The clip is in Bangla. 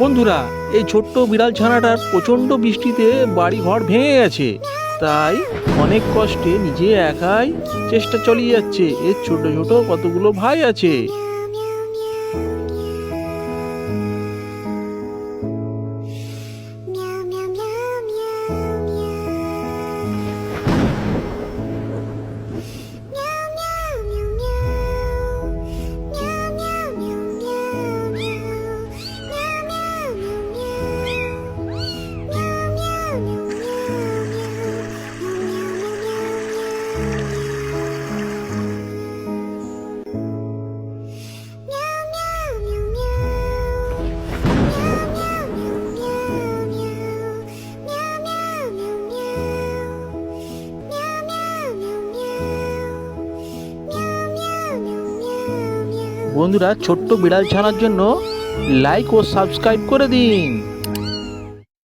বন্ধুরা, এই ছোট্ট বিড়াল ছানাটার প্রচণ্ড বৃষ্টিতে বাড়ি ঘর ভেঙে গেছে, তাই অনেক কষ্টে নিজে একাই চেষ্টা চালিয়ে যাচ্ছে। এর ছোট ছোট কতগুলো ভাই আছে। বন্ধুরা, ছোট্ট বিড়াল ছানার জন্য লাইক ও সাবস্ক্রাইব করে দিন।